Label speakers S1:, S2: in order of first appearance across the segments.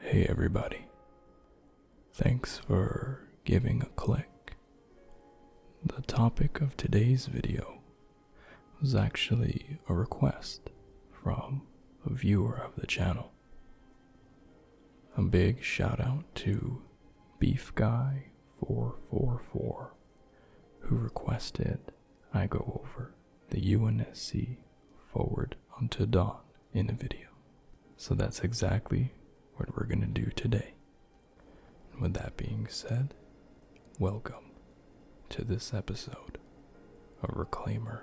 S1: Hey everybody, thanks for giving a click. The topic of today's video was actually a request from a viewer of the channel. A big shout out to Beef Guy 444 who requested I go over the UNSC Forward Unto Dawn in a video. So that's exactly what we're gonna do today. And with that being said, welcome to this episode of Reclaimer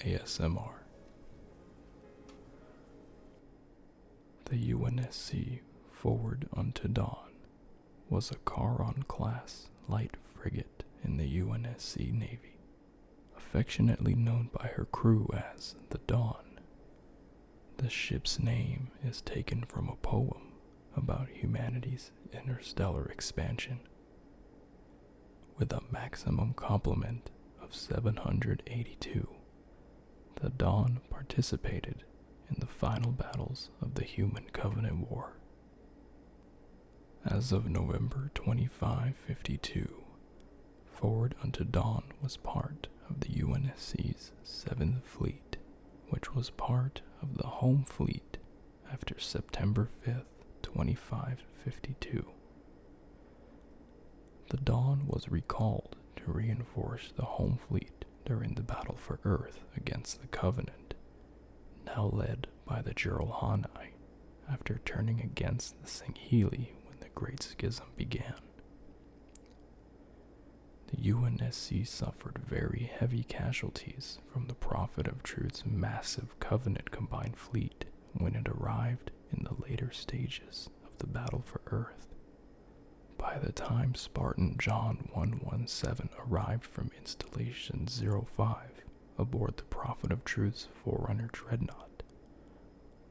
S1: ASMR. The UNSC Forward Unto Dawn was a Charon-class light frigate in the UNSC Navy, affectionately known by her crew as the Dawn. The ship's name is taken from a poem about humanity's interstellar expansion. With a maximum complement of 782, the Dawn participated in the final battles of the Human Covenant War. As of November 2552, Forward Unto Dawn was part of the UNSC's 7th Fleet, which was part of the Home Fleet after September 5th, 2552. The Dawn was recalled to reinforce the Home Fleet during the Battle for Earth against the Covenant, now led by the Jiralhanae, after turning against the Singhili when the Great Schism began. The UNSC suffered very heavy casualties from the Prophet of Truth's massive Covenant combined fleet when it arrived in the later stages of the Battle for Earth. By the time Spartan John 117 arrived from Installation 05 aboard the Prophet of Truth's Forerunner Dreadnought,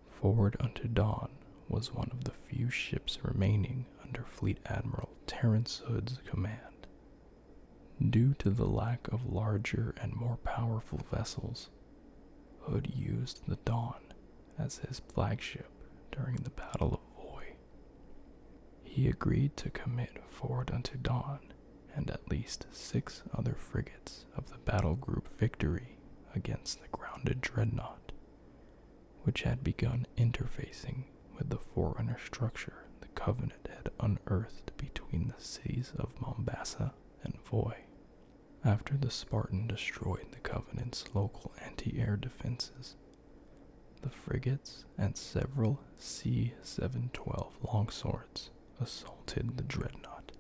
S1: Forward Unto Dawn was one of the few ships remaining under Fleet Admiral Terrence Hood's command. Due to the lack of larger and more powerful vessels, Hood used the Dawn as his flagship during the Battle of Voy. He agreed to commit Forward Unto Dawn and at least 6 other frigates of the battle group Victory against the grounded Dreadnought, which had begun interfacing with the Forerunner structure the Covenant had unearthed between the cities of Mombasa and Voy. After the Spartan destroyed the Covenant's local anti-air defenses, the frigates and several C-712 longswords assaulted the Dreadnought.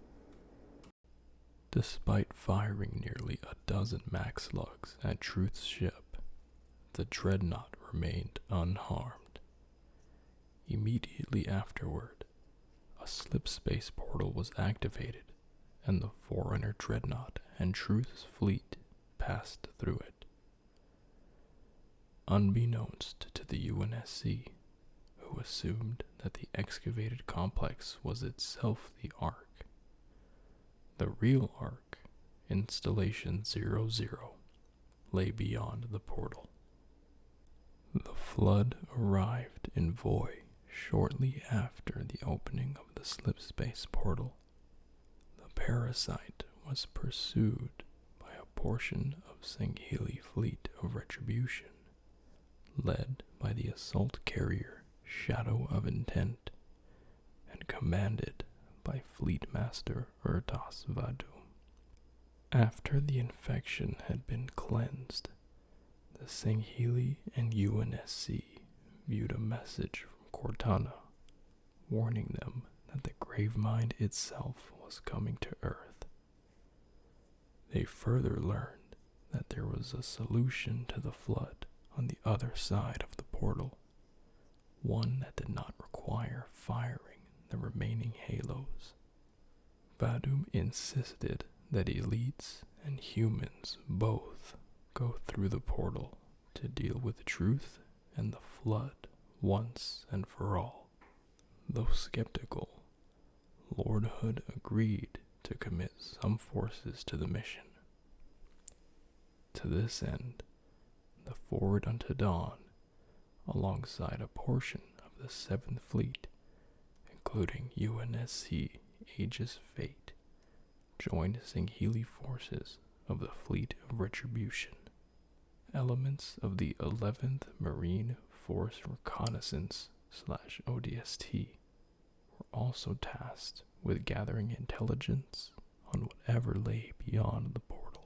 S1: Despite firing nearly a dozen Max slugs at Truth's ship, the Dreadnought remained unharmed. Immediately afterward, a slip space portal was activated, and the Forerunner Dreadnought and Truth's fleet passed through it. Unbeknownst to the UNSC, who assumed that the excavated complex was itself the Ark, the real Ark, Installation 00, lay beyond the portal. The flood arrived in Voy shortly after the opening of the slip space portal. The parasite was pursued by a portion of Singhili Fleet of Retribution, led by the assault carrier Shadow of Intent, and commanded by Fleet Master Urtas Vadum. After the infection had been cleansed, the Singhili and UNSC viewed a message from Cortana, warning them that the Gravemind itself was coming to Earth. They further learned that there was a solution to the flood on the other side of the portal, one that did not require firing the remaining halos. Vadum insisted that elites and humans both go through the portal to deal with truth and the flood once and for all. Though skeptical, Lord Hood agreed to commit some forces to the mission. To this end, the Forward Unto Dawn, alongside a portion of the 7th Fleet, including UNSC Aegis Fate, joined Singhili forces of the Fleet of Retribution. Elements of the 11th Marine Force Reconnaissance / ODST were also tasked with gathering intelligence on whatever lay beyond the portal.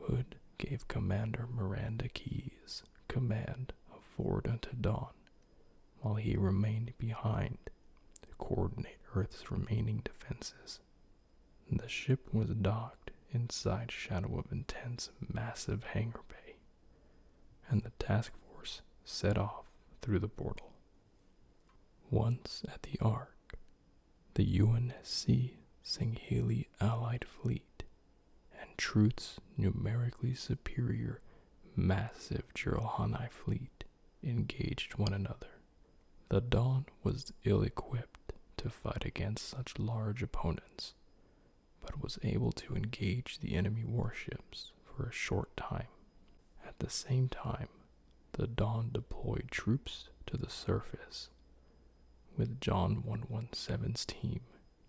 S1: Hood gave Commander Miranda Keyes command of Forward Unto Dawn, while he remained behind to coordinate Earth's remaining defenses. The ship was docked inside Shadow of Intent's massive hangar bay, and the task force set off through the portal. Once at the Ark, the UNSC Singhili Allied Fleet and Truth's numerically superior massive Jiralhanae fleet engaged one another. The Dawn was ill-equipped to fight against such large opponents, but was able to engage the enemy warships for a short time. At the same time, the Dawn deployed troops to the surface, with John 117's team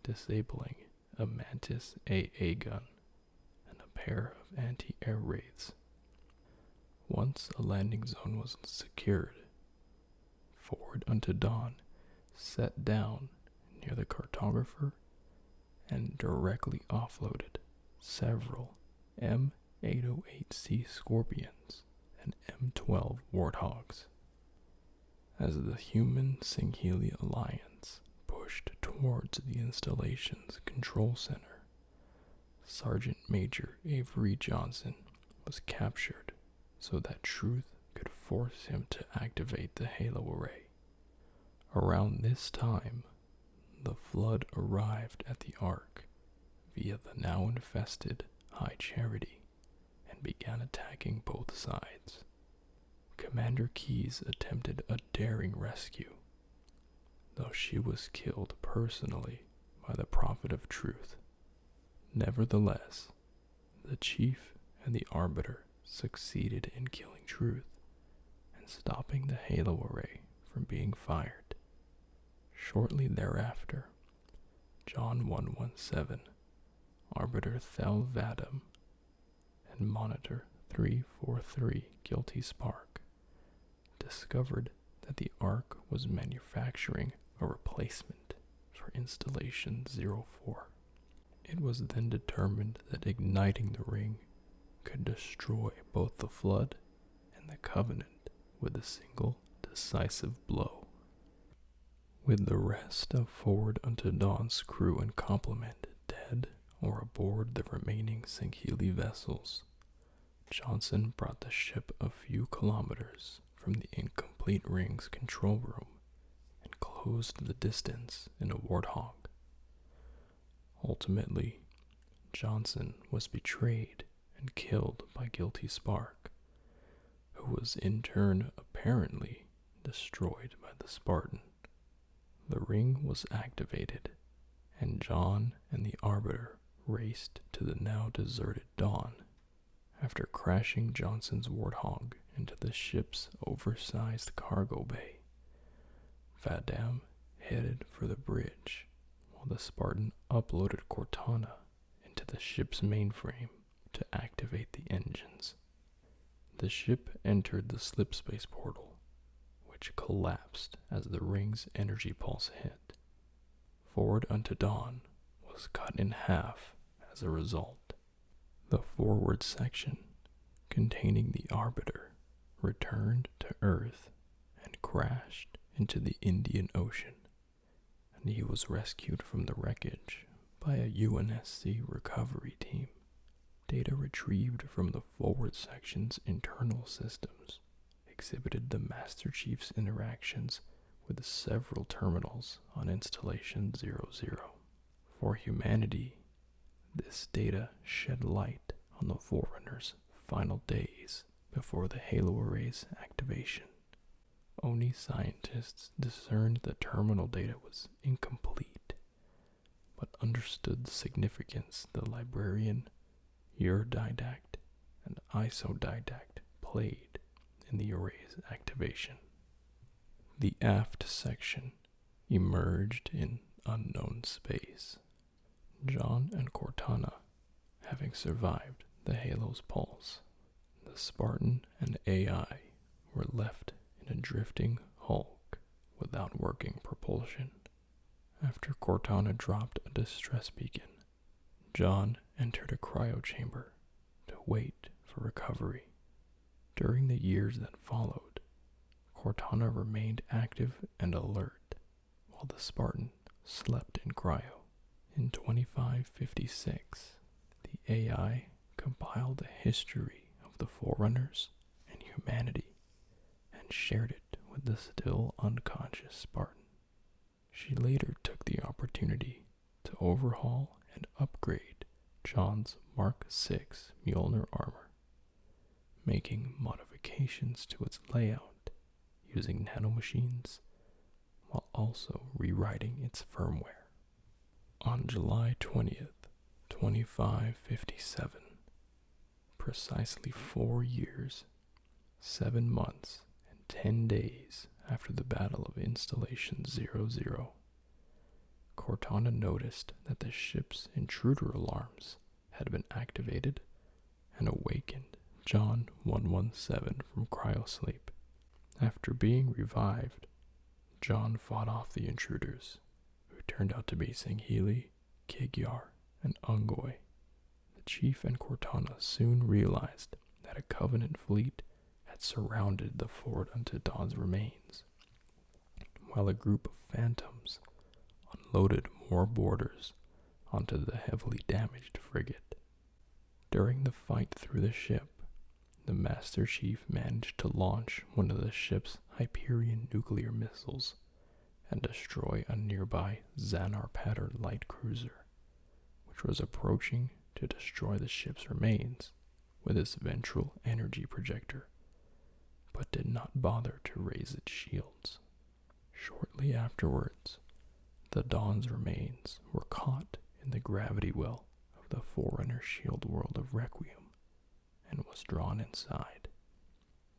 S1: disabling a Mantis AA gun and a pair of anti-air raids. Once a landing zone was secured, Forward Unto Dawn set down near the cartographer and directly offloaded several M808C Scorpions and M12 Warthogs. As the human Singhili Alliance pushed towards the installation's control center, Sergeant Major Avery Johnson was captured so that Truth could force him to activate the Halo Array. Around this time, the Flood arrived at the Ark via the now infested High Charity and began attacking both sides. Commander Keyes attempted a daring rescue, though she was killed personally by the Prophet of Truth. Nevertheless, the Chief and the Arbiter succeeded in killing Truth and stopping the Halo Array from being fired. Shortly thereafter, John 117, Arbiter Thel Vadam, and Monitor 343 Guilty Spark discovered that the Ark was manufacturing a replacement for Installation 04. It was then determined that igniting the ring could destroy both the Flood and the Covenant with a single decisive blow. With the rest of Forward Unto Dawn's crew and complement dead or aboard the remaining Singhili vessels, Johnson brought the ship a few kilometers from the incomplete ring's control room and closed the distance in a Warthog. Ultimately, Johnson was betrayed and killed by Guilty Spark, who was in turn apparently destroyed by the Spartan. The ring was activated, and John and the Arbiter raced to the now deserted Dawn. After crashing Johnson's Warthog into the ship's oversized cargo bay, Vadam headed for the bridge, while the Spartan uploaded Cortana into the ship's mainframe to activate the engines. The ship entered the slipspace portal, which collapsed as the ring's energy pulse hit. Forward Unto Dawn was cut in half as a result. The forward section, containing the Arbiter, returned to Earth and crashed into the Indian Ocean, and he was rescued from the wreckage by a UNSC recovery team. Data retrieved from the forward section's internal systems exhibited the Master Chief's interactions with several terminals on Installation 00. For humanity, this data shed light on the Forerunners' final days before the Halo Array's activation. Oni scientists discerned the terminal data was incomplete, but understood the significance the librarian, Eurodidact, and Isodidact played in the array's activation. The aft section emerged in unknown space. John and Cortana, having survived the Halo's pulse, the Spartan and AI were left in a drifting hulk without working propulsion. After Cortana dropped a distress beacon, John entered a cryo chamber to wait for recovery. During the years that followed, Cortana remained active and alert, while the Spartan slept in cryo. In 2556, the AI compiled a history of the Forerunners and humanity and shared it with the still unconscious Spartan. She later took the opportunity to overhaul and upgrade John's Mark VI Mjolnir armor, making modifications to its layout using nanomachines while also rewriting its firmware. On July 20th, 2557, precisely 4 years, 7 months, and 10 days after the Battle of Installation 00, Cortana noticed that the ship's intruder alarms had been activated and awakened John 117 from cryosleep. After being revived, John fought off the intruders, who turned out to be Sanghili, Kigyar, and Ungoy. The chief and Cortana soon realized that a Covenant fleet had surrounded the Fort unto Dawn's remains, while a group of phantoms unloaded more boarders onto the heavily damaged frigate. During the fight through the ship, the Master Chief managed to launch one of the ship's Hyperion nuclear missiles and destroy a nearby Xanar pattern light cruiser, which was approaching to destroy the ship's remains with its ventral energy projector, but did not bother to raise its shields. Shortly afterwards, the Dawn's remains were caught in the gravity well of the Forerunner shield world of Requiem and was drawn inside.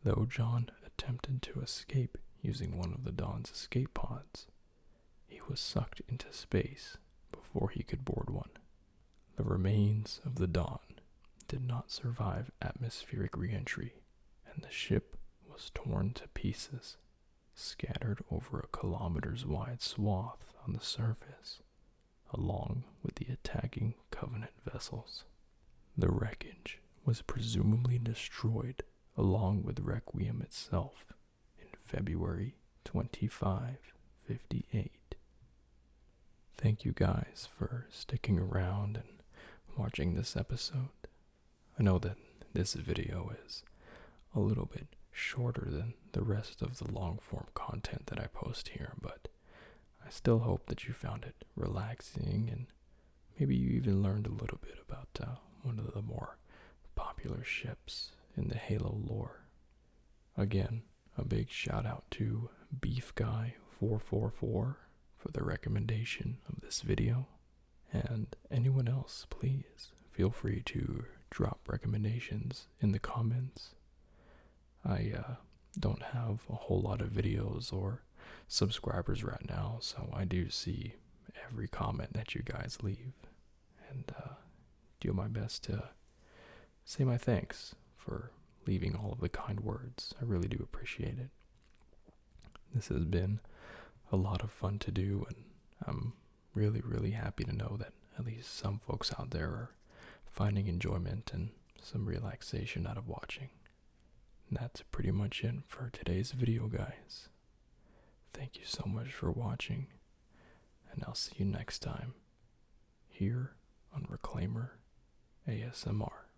S1: Though John attempted to escape using one of the Dawn's escape pods, he was sucked into space before he could board one. The remains of the Dawn did not survive atmospheric re-entry, and the ship was torn to pieces, scattered over a kilometers-wide swath on the surface, along with the attacking Covenant vessels. The wreckage was presumably destroyed along with Requiem itself in February 2558. Thank you guys for sticking around and watching this episode. I know that this video is a little bit shorter than the rest of the long-form content that I post here, but I still hope that you found it relaxing and maybe you even learned a little bit about one of the more popular ships in the Halo lore. Again, a big shout out to Beef Guy 444 for the recommendation of this video, and anyone else, please feel free to drop recommendations in the comments. I don't have a whole lot of videos or subscribers right now, so I do see every comment that you guys leave and do my best to say my thanks for leaving all of the kind words. I really do appreciate it. This has been a lot of fun to do, and I'm really, really happy to know that at least some folks out there are finding enjoyment and some relaxation out of watching. And that's pretty much it for today's video, guys. Thank you so much for watching, and I'll see you next time here on Reclaimer ASMR.